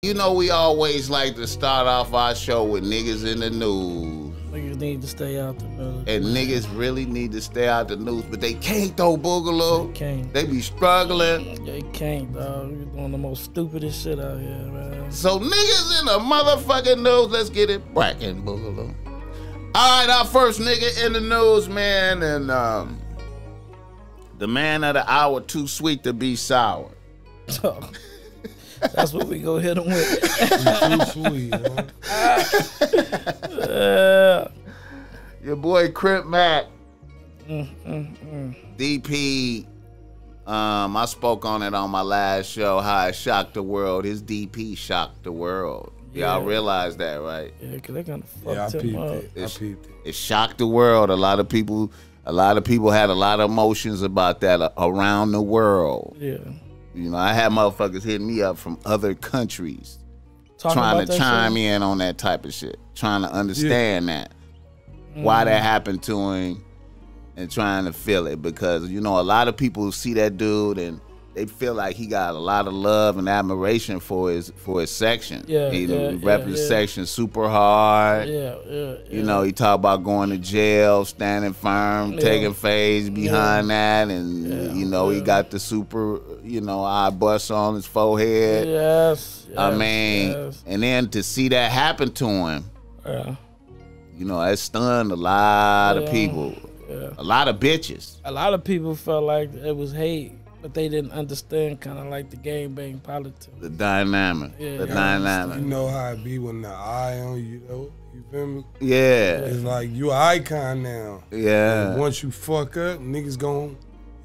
You know, we always like to start off our show with niggas in the news. Niggas need to stay out the news. And niggas really need to stay out the news, but they can't though, Boogaloo. They can't. They be struggling. They can't, dog. You're doing the most stupidest shit out here, man. So niggas in the motherfucking news, let's get it brackin', Boogaloo. All right, our first nigga in the news, man, and the man of the hour, too sweet to be sour. That's what we go hit him with. Too sweet, man. Your boy Crip Mac. DP. I spoke on it on my last show, how it shocked the world. His DP shocked the world. Y'all realize that, right? Yeah, because they kind of fucked him up. It shocked the world. A lot of people had a lot of emotions about that around the world. Yeah. You know, I had motherfuckers hitting me up from other countries Trying to chime in on that type of shit, trying to understand that, why that happened to him, and trying to feel it. Because, you know, a lot of people see that dude and they feel like he got a lot of love and admiration for his section. Yeah, he repped his section super hard. You know, he talk about going to jail, standing firm, taking phase behind that, and you know, he got the super, you know, eye bust on his forehead. I mean, and then to see that happen to him, you know, that stunned a lot of people, a lot of bitches. A lot of people felt like it was hate, but they didn't understand kind of like the game bang politics. The dynamic. The dynamic. You know how it be when the eye on you, though. You feel me? Yeah. It's like you an icon now. Yeah. And once you fuck up, niggas gon'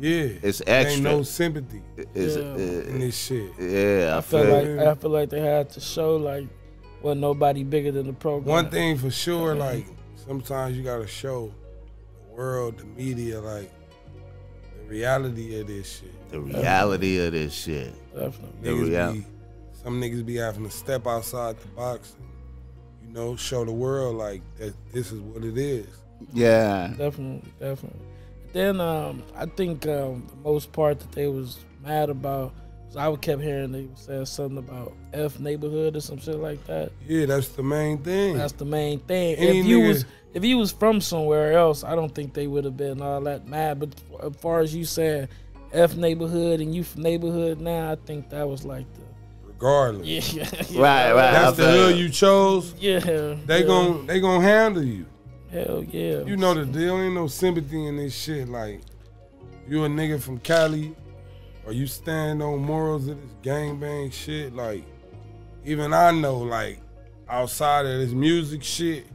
it's extra. Ain't no sympathy in this shit. Yeah, I feel like they had to show like, well, nobody bigger than the program. One thing for sure, like sometimes you gotta show the world, the media, like the reality of this shit. The reality of this shit. Definitely. Some niggas be having to step outside the box and, you know, show the world like that this is what it is. Yeah. Definitely. Then I think the most part that they was mad about was I kept hearing they saying something about F neighborhood or some shit like that. Yeah, that's the main thing. That's the main thing. If you was from somewhere else, I don't think they would have been all that mad. But as far as you saying F neighborhood and you from neighborhood now, I think that was like the regardless. Yeah. Right. That's the hood you chose. Yeah. They gon' handle you. Hell yeah. You know the deal. Ain't no sympathy in this shit. Like, you a nigga from Cali, or you stand on morals of this gangbang shit. Like, even I know, like, outside of this music shit,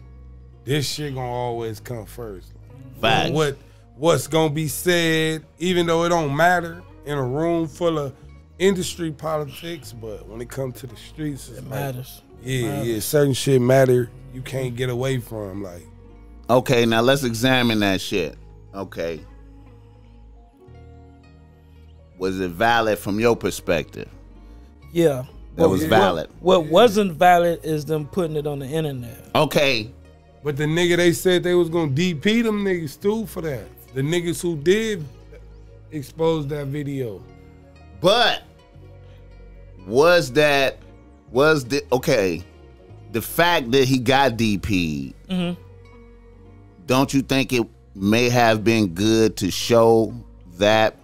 this shit gonna always come first. Facts. What's gonna be said, even though it don't matter in a room full of industry politics, but when it comes to the streets, it matters. Yeah, certain shit matter. You can't get away from, like. Okay, now let's examine that shit. Okay. Was it valid from your perspective? Yeah. That was valid. What wasn't valid is them putting it on the internet. Okay. But the nigga they said they was gonna DP them niggas too for that. The niggas who did expose that video. But the fact that he got DP'd, don't you think it may have been good to show that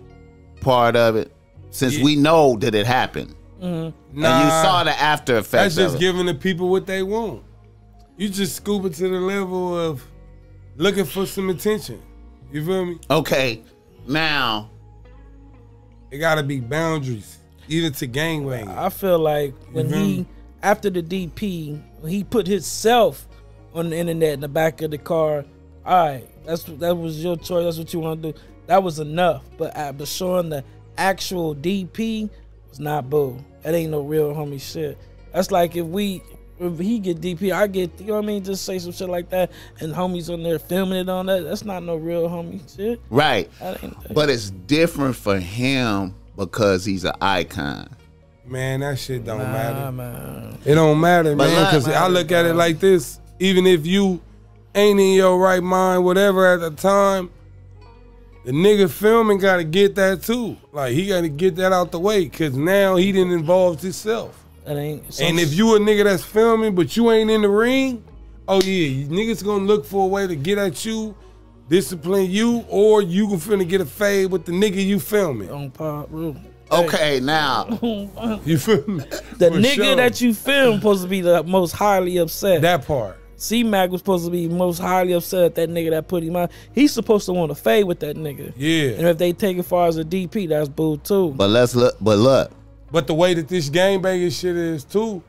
part of it? Since we know that it happened. And you saw the after effects. That's just giving the people what they want. You just scoop it to the level of looking for some attention. You feel me? Okay. Now, it gotta be boundaries, even to gangbang. I feel like when after the DP, when he put himself on the internet in the back of the car, all right, that was your choice. That's what you want to do. That was enough. But showing the actual DP was not boo. That ain't no real homie shit. That's like if he get DP, I get, you know what I mean? Just say some shit like that, and homies on there filming it on that. That's not no real homie shit. Right. But it's different for him because he's an icon. Man, that shit don't matter. Man. It don't matter, man. Because I look at it like this: even if you ain't in your right mind, whatever at the time, the nigga filming got to get that too. Like, he got to get that out the way because now he didn't involve himself. That ain't. And if you a nigga that's filming, but you ain't in the ring, oh yeah, niggas gonna look for a way to get at you, discipline you, or you finna get a fade with the nigga you filming. On pop rule. Okay, now you feel me? The nigga that you film supposed to be the most highly upset. That part. C-Mac was supposed to be most highly upset at that nigga that put him out. He's supposed to want to fade with that nigga. Yeah. And if they take it far as a DP, that's boo too. But let's look. But look. But the way that this gangbanging shit is too,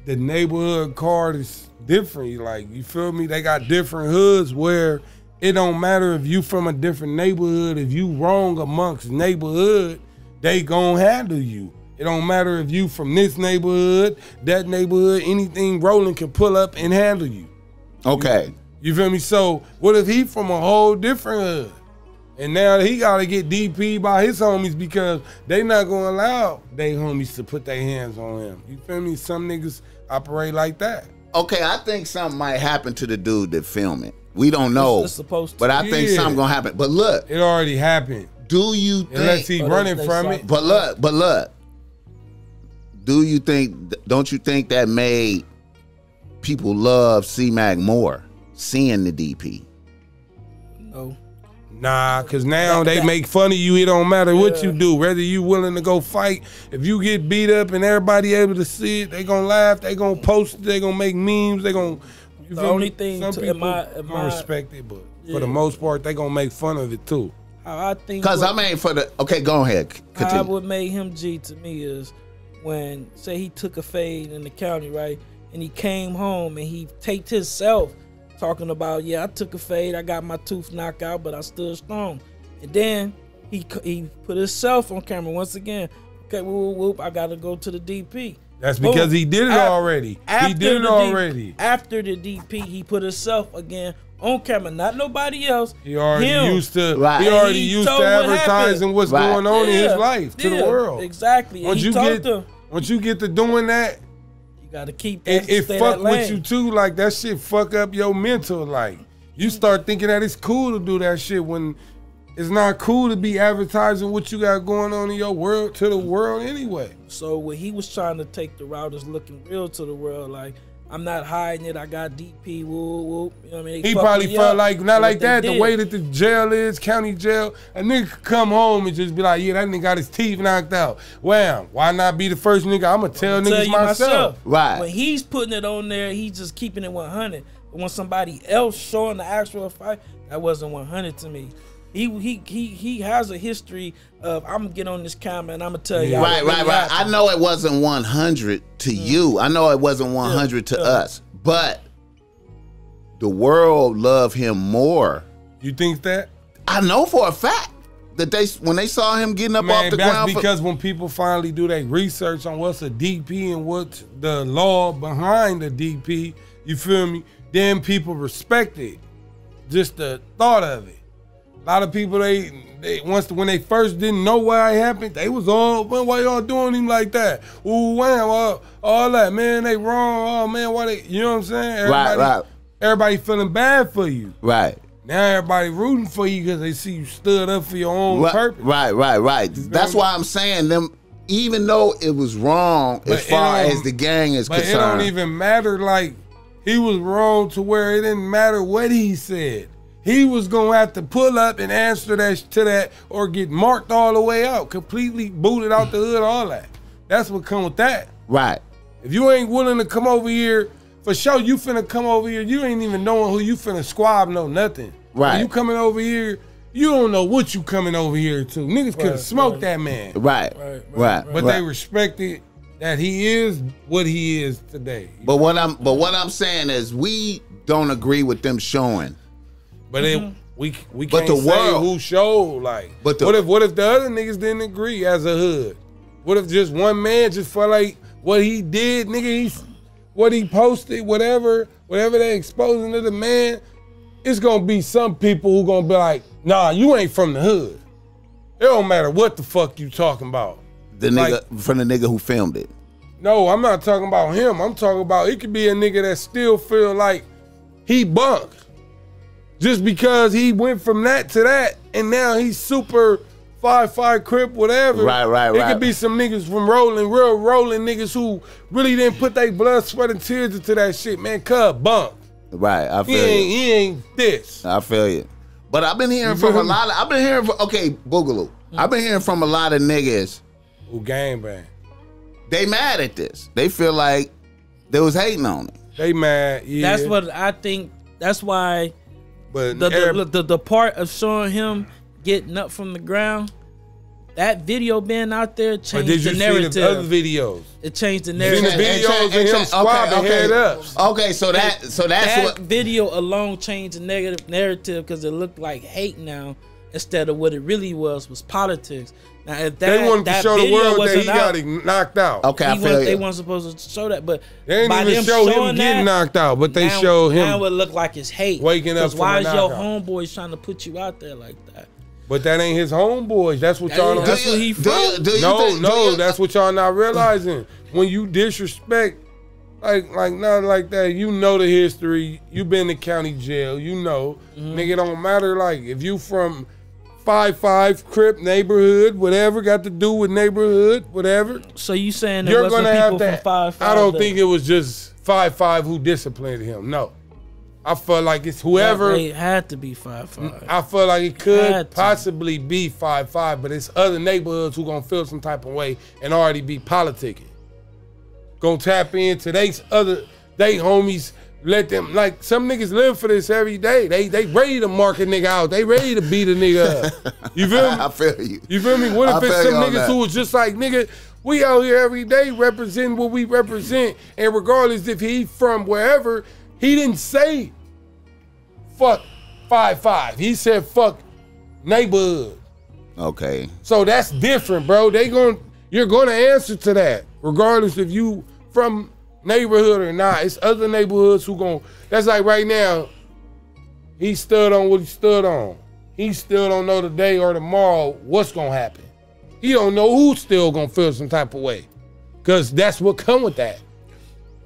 the neighborhood card is different. Like, you feel me? They got different hoods where it don't matter if you from a different neighborhood. If you wrong amongst neighborhood, they gon' handle you. It don't matter if you from this neighborhood, that neighborhood, anything rolling can pull up and handle you. Okay. You feel me? So what if he from a whole different hood? And now he gotta get DP by his homies because they not gonna allow they homies to put their hands on him. You feel me? Some niggas operate like that. Okay, I think something might happen to the dude that filmed it. We don't know. It's supposed to. But I think something gonna happen. But look. It already happened. Do you think? Unless he running from it. But look. Don't you think that made people love C-Mac more, seeing the DP? No. Nah, cause now they make fun of you. It don't matter what you do, whether you willing to go fight. If you get beat up and everybody able to see it, they gonna laugh. They gonna post it. They gonna make memes. They gonna. The only thing some people don't respect it, but for the most part, they gonna make fun of it too. How I think. Cause I mean, okay, go ahead. Continue. How what made him G to me is when, say, he took a fade in the county, right, and he came home and he taped himself talking about, yeah, I took a fade, I got my tooth knocked out, but I stood strong. And then he put himself on camera once again. Okay, whoop, whoop, I got to go to the DP. That's because he did it already. He did it already. After the DP, he put himself again on camera, not nobody else. He already used to. Right. He already used to advertising what's going on in his life to the world. Exactly. Once you get to doing that, you gotta keep that. It fuck with you too. Like, that shit fuck up your mental. Like, you start thinking that it's cool to do that shit when it's not cool to be advertising what you got going on in your world to the world anyway. So when he was trying to take the route is looking real to the world, like, I'm not hiding it. I got DP. Woo, woo. You know what I mean? He probably felt like not like that. The way that the jail is, county jail, a nigga could come home and just be like, yeah, that nigga got his teeth knocked out. Wow, why not be the first nigga? I'm gonna tell niggas myself. Right. When he's putting it on there, he's just keeping it 100. But when somebody else showing the actual fight, that wasn't 100 to me. He has a history of, I'm gonna get on this camera and I'm gonna tell y'all. Right. I know it wasn't 100 to you. I know it wasn't 100 to us. But the world loved him more. You think that? I know for a fact that when they saw him getting up off the ground. That's because when people finally do their research on what's a DP and what's the law behind the DP, you feel me? Then people respect it. Just the thought of it. A lot of people, when they first didn't know why it happened, they was all, man, why y'all doing him like that? Ooh, wham, all that, man, they wrong. Oh, man, why they, you know what I'm saying? Right. Everybody feeling bad for you. Right. Now everybody rooting for you because they see you stood up for your own purpose. Right. That's why I'm saying them, even though it was wrong as far as the gang is concerned. But it don't even matter, like, he was wrong to where it didn't matter what he said. He was gonna have to pull up and answer to that or get marked all the way out, completely booted out the hood, all that. That's what come with that. Right. If you ain't willing to come over here, for sure you finna come over here, you ain't even knowing who you finna squab, no nothing. Right. When you coming over here, you don't know what you coming over here to. Niggas could have smoked that man. Right. But they respected that he is what he is today. But what I'm saying is we don't agree with them showing. But we can't say who showed, like. But what if the other niggas didn't agree as a hood? What if just one man just felt like what he did, nigga, what he posted, whatever they exposing to the man, it's gonna be some people who gonna be like, nah, you ain't from the hood. It don't matter what the fuck you talking about. The nigga from the nigga who filmed it. No, I'm not talking about him. I'm talking about it could be a nigga that still feel like he bunked. Just because he went from that to that, and now he's super 5-5 Crip, whatever. Right. It could be some niggas from real rolling niggas who really didn't put their blood, sweat, and tears into that shit, man. Cub bunk. Right, I feel He ain't this. I feel you. But I've been hearing from a lot of, Boogaloo. I've been hearing from a lot of niggas who gangbang. They mad at this. They feel like they was hating on it. They mad, yeah. That's what I think. That's why but the part of showing him getting up from the ground, that video being out there changed the narrative. See the other videos? It changed the narrative. Seen the videos of him squabbing head ups. Okay, so that's what video alone changed the narrative because it looked like hate now instead of what it really was politics. Now, if that, they wanted to show the world that he got knocked out. Okay, I feel they weren't supposed to show that, but they didn't even show him getting knocked out. But they showed him. Now it looked like it's hate. Waking up. Why is your homeboys trying to put you out there like that? But that ain't his homeboys. That's what y'all. That's what he from. No, that's what y'all not realizing. When you disrespect, like not like that. You know the history. You been to county jail. You know, nigga, don't matter. Like if you from 5-5 Crip neighborhood, whatever got to do with neighborhood, whatever. So you saying you're gonna have that? 5-5 I don't think it was just 5-5 who disciplined him. No. I feel like it's whoever. It had to be 5-5. I feel like it could possibly be 5-5, but it's other neighborhoods who gonna feel some type of way and already be politicking. Gonna tap into they homies, let them, like some niggas live for this every day. They ready to mark a nigga out. They ready to beat a nigga up. You feel me? I feel you. You feel me? What if it's some niggas who was just like, nigga, we out here every day representing what we represent, and regardless if he from wherever, he didn't say fuck 5-5. He said fuck neighborhood. Okay. So that's different, bro. You're gonna answer to that, regardless if you from neighborhood or not. It's other neighborhoods who gon'. That's like right now. He stood on what he stood on. He still don't know today or tomorrow what's gonna happen. He don't know who's still gonna feel some type of way, cause that's what come with that.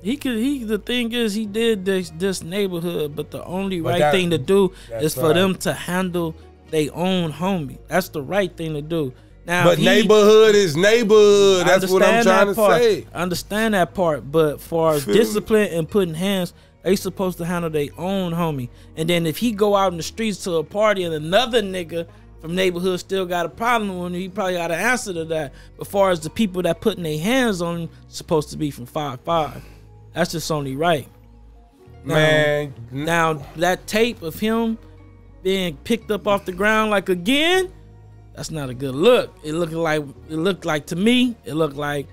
The thing is, he did this neighborhood, but the only right thing to do is for them to handle their own homie. That's the right thing to do. Now, but neighborhood is neighborhood. That's what I'm trying to say. I understand that part, but for discipline and putting hands, they supposed to handle their own homie. And then if he go out in the streets to a party and another nigga from neighborhood still got a problem with him, he probably got an answer to that. But far as the people that putting their hands on him, supposed to be from 5-5. That's just only right. Now that tape of him being picked up off the ground like again, that's not a good look. It looked like to me, it looked like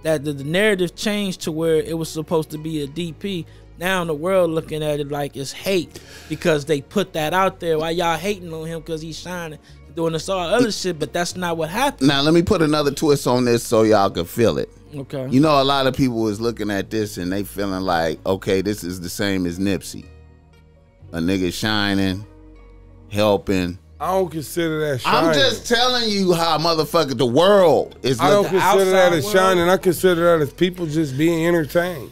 that the narrative changed to where it was supposed to be a DP. Now the world looking at it like it's hate because they put that out there. Why y'all hating on him because he's shining, doing this all other shit, but that's not what happened. Now let me put another twist on this so y'all can feel it. Okay. You know, a lot of people is looking at this and they feeling like, okay, this is the same as Nipsey. A nigga shining, helping. I don't consider that shining. I'm just telling you how motherfucker the world is looking. I don't consider that as shining. I consider that as people just being entertained.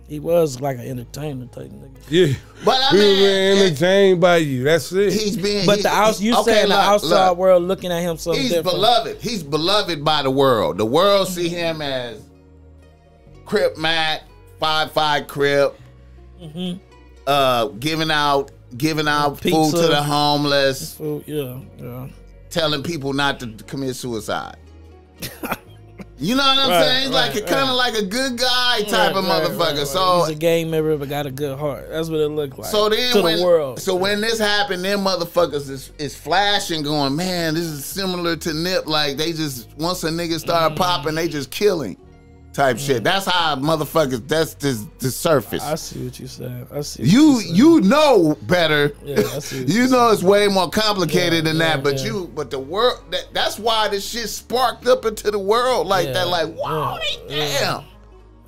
He was like an entertainer type nigga. Yeah. But I mean, he was being entertained by you. That's it. He's being. But the outside world looking at him so he's different. Beloved. He's beloved by the world. The world see him as Crip Mac, 5-5 Crip, giving out pizza, food to the homeless. Food, yeah. Telling people not to commit suicide. You know what I'm saying? Like kind of like a good guy type of motherfucker. So he's a gang member but got a good heart. That's what it looked like. So then to the world. So when this happened, them motherfuckers is flashing, going, man, this is similar to Nip. Like they just once a nigga start popping, they just killing. Type shit. That's how motherfuckers. That's the surface. I see what you said. I see. You know better. Yeah, I see. You know it's way more complicated than that. But but the world. That's why this shit sparked up into the world like that. Like wow, damn.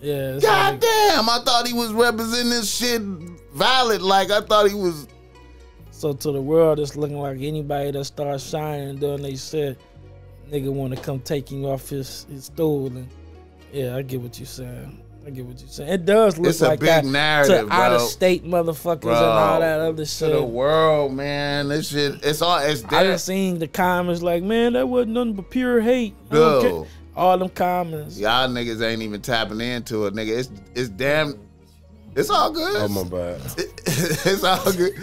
Yeah. God damn! I thought he was representing this shit valid. Like I thought he was. So to the world, it's looking like anybody that starts shining and doing they shit, nigga want to come take him off his stool and. Yeah, I get what you're saying. I get what you're saying. It does look it's a like big that narrative, to bro. out of state motherfuckers and all that other shit. To the world, man. This shit, it's I done seen the comments like, man, that wasn't nothing but pure hate. Dude. All them comments. Y'all niggas ain't even tapping into it, nigga. It's damn. It's all good. Oh my bad. It's all good.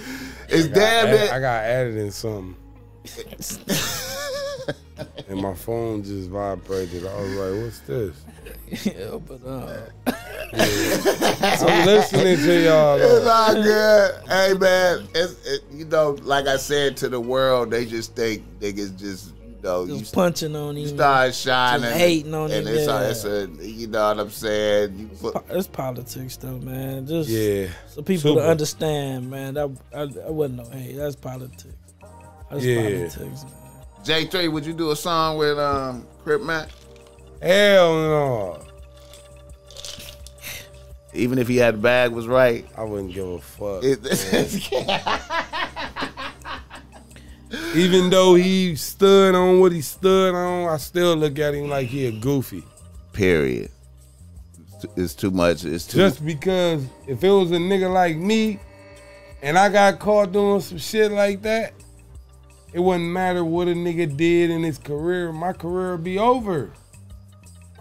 It's damn. I got added in something. And my phone just vibrated. I was like, what's this? Yeah, but I'm listening to y'all. It's all good. Hey, man. You know, like I said to the world, they just think niggas just, you know, just punching on him. You start shining. Just hating on him. And you know what I'm saying? It's politics, though, man. Just so people Super. to understand, man. That wasn't no hate. That's politics. That's politics, man. J3, would you do a song with Crip Mac? Hell no. Even if he had the bag was right, I wouldn't give a fuck. Even though he stood on what he stood on, I still look at him like he a goofy. Period. It's too much. It's too just because if it was a nigga like me and I got caught doing some shit like that, it wouldn't matter what a nigga did in his career. My career would be over.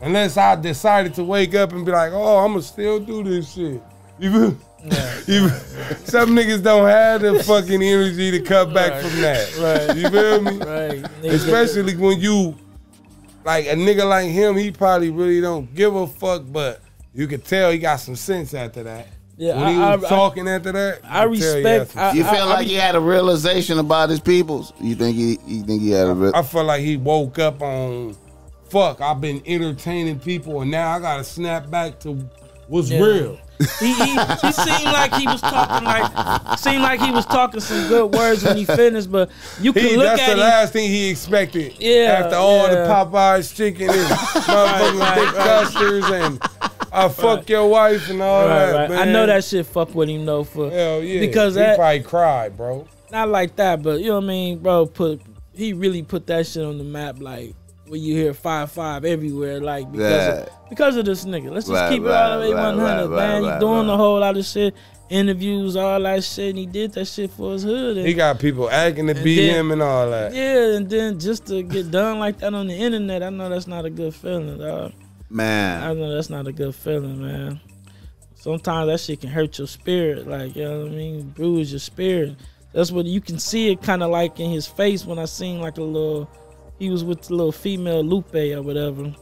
Unless I decided to wake up and be like, oh, I'm going to still do this shit. You feel? Some niggas don't have the fucking energy to cut back from that. Right. You feel me? Right. Especially when you, like a nigga like him, he probably really don't give a fuck, but you could tell he got some sense after that. Yeah, when he was talking after that, I respect. You feel like he had a realization about his peoples? You think he had a? I feel like he woke up on, fuck. I've been entertaining people, and now I gotta snap back to what's real. He seemed like he was talking some good words when he finished, but you can look at him. That's the last thing he expected. After all the Popeyes chicken and motherfucking big custards and I fuck your wife and all that, man. I know that shit fuck with him though. Hell yeah. Because he probably cried, bro. Not like that, but you know what I mean, bro. He really put that shit on the map, like where you hear 5-5 everywhere, like because of this nigga. Let's just keep it all the way 100, man. He doing a whole lot of shit, interviews, all that shit, and he did that shit for his hood. He got people acting to beat him and all that. Yeah, and then just to get done like that on the internet, I know that's not a good feeling, dog. Man, I know that's not a good feeling, man. Sometimes that shit can hurt your spirit, like, you know what I mean, bruise your spirit. That's what you can see it kind of like in his face when I seen like he was with the little female Lupe or whatever,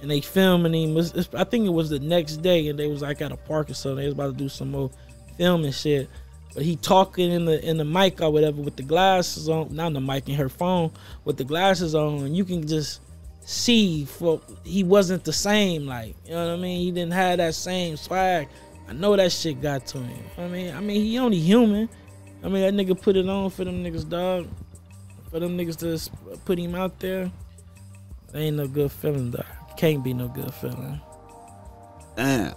and they filming him. I think it was the next day, and they was like at a park or something. They was about to do some more filming shit, but he talking in the mic or whatever with the glasses on, not the mic, in her phone with the glasses on, and you can just see he wasn't the same, like, you know what I mean? He didn't have that same swag. I know that shit got to him. I mean he only human. I mean, that nigga put it on for them niggas, dog. For them niggas to put him out there, ain't no good feeling, dog. Can't be no good feeling. Damn.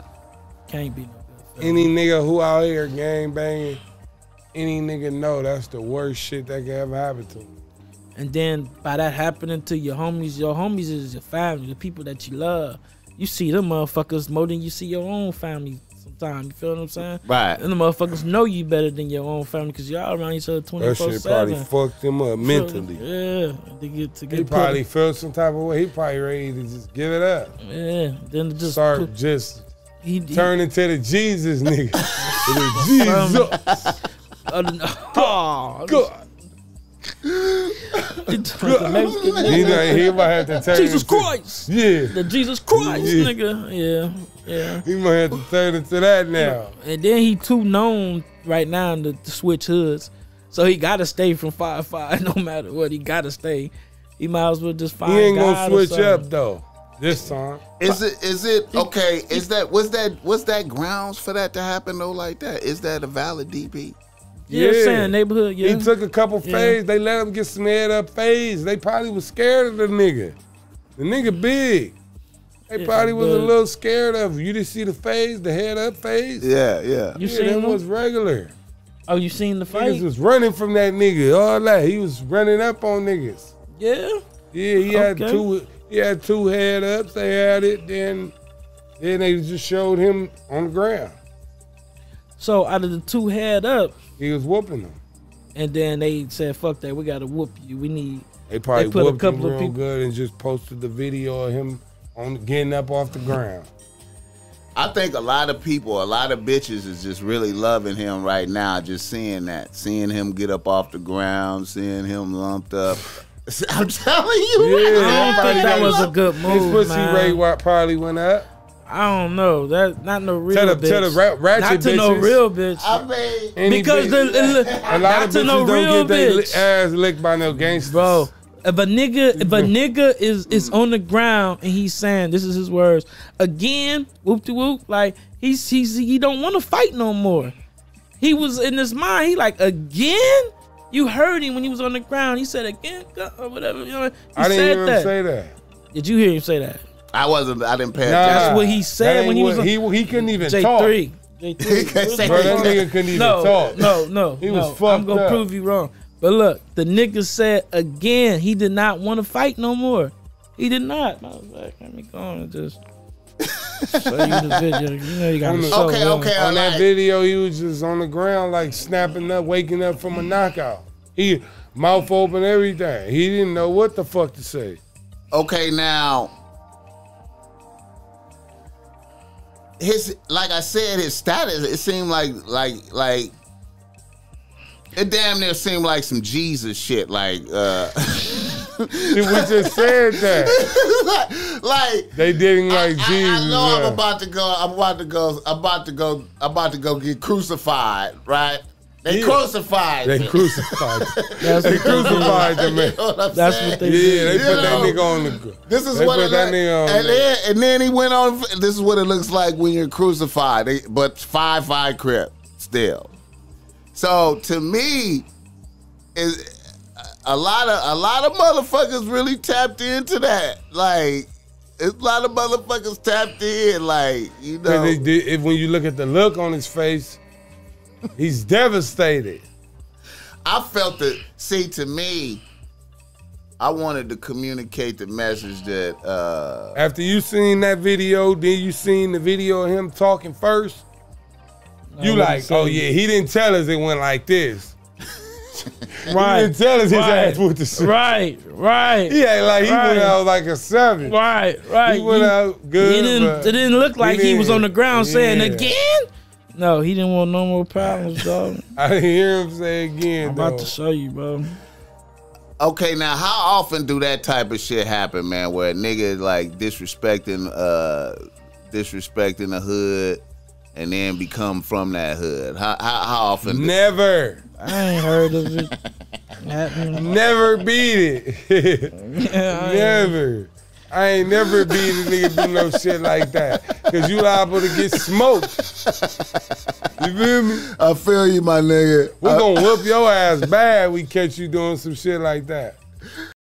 Can't be no good feeling. Any nigga who out here gang banging, any nigga know that's the worst shit that can ever happen to him. And then by that happening to your homies is your family, the people that you love. You see them motherfuckers more than you see your own family sometimes. You feel what I'm saying? Right. And the motherfuckers know you better than your own family because y'all around each other 24/7. That shit probably fucked him up mentally. Yeah. He probably felt some type of way. He probably ready to just give it up. Yeah. Then just turn into the Jesus nigga. Jesus. Oh, God. He might have to turn Jesus Christ. Yeah. The Jesus Christ nigga. Yeah. He might have to turn into that now. And then he too known right now to switch hoods. So he gotta stay from 5-5 no matter what. He gotta stay. He might as well just find. He ain't gonna switch up though this time. Is it okay? Was that grounds for that to happen though? Like that? Is that a valid DP? Yeah, saying neighborhood. Yeah, he took a couple fades. They let him get some head up fades. They probably was scared of the nigga. The nigga big. They probably was a little scared of him. You didn't see the fades, the head up fades. Yeah. You seen them? Was regular. Oh, you seen the fight? Niggas was running from that nigga. All that. He was running up on niggas. Yeah. Yeah, he had two head ups. They had it. Then Then they just showed him on the ground. So out of the 2 head up, he was whooping them. And then they said, "Fuck that, we gotta whoop you. We need." They probably put whooped a couple him real good and just posted the video of him on getting up off the ground. I think a lot of people, a lot of bitches is just really loving him right now, just seeing him get up off the ground, seeing him lumped up. I'm telling you, I don't think that was a good move. His pussy rate probably went up. I don't know. That not no real bitch. Tell the ratchet not to bitches. no real bitch. I mean, because a lot of bitches no don't get their ass licked by no gangsters. Bro, if a nigga is on the ground and he's saying, this is his words, again, whoop de whoop, like he don't want to fight no more. He was in his mind, he like, again? You heard him when he was on the ground. He said again or whatever. You know, I didn't hear him say that. Did you hear him say that? I didn't pay attention. That's what he said when he was on. He couldn't even J3. talk. J3. Bro, that nigga couldn't even talk. No. He was fucked I'm gonna up. prove you wrong. But look, the nigga said again he did not want to fight no more. He did not. I was like, let me go on and just show you the video. You know you gotta show. Okay. On that video, he was just on the ground like snapping up, waking up from a knockout. He mouth open, everything. He didn't know what the fuck to say. Okay, now like I said, his status, it seemed like it damn near seemed like some Jesus shit. Like we just said that. like they didn't like Jesus. I know I'm about to go get crucified, right? They crucified. They crucified. They crucified the man. You know what That's what they did. They put that nigga on the. This is what it like. And then he went on. This is what it looks like when you're crucified. But 5 Crip still. So to me, is a lot of motherfuckers really tapped into that. Like, a lot of motherfuckers tapped in. Like, you know, when you look at the look on his face. He's devastated. I felt it. See, to me, I wanted to communicate the message that after you seen that video, then you seen the video of him talking first. You like, oh yeah, he didn't tell us it went like this. Right. He didn't tell us his ass went to sleep. Right. He act like he went out like a savage. Right. He went out good. It didn't look like he was on the ground saying again. No, he didn't want no more problems, dog. I didn't hear him say again. I'm about to show you, bro. Okay, now how often do that type of shit happen, man? Where a nigga like disrespecting the hood, and then become from that hood? How often? Never. I ain't heard of it happening. Never beat it. Never. I ain't never beat a nigga do no shit like that. Cause you liable to get smoked. You feel me? I feel you, my nigga. We gonna whoop your ass bad. We catch you doing some shit like that.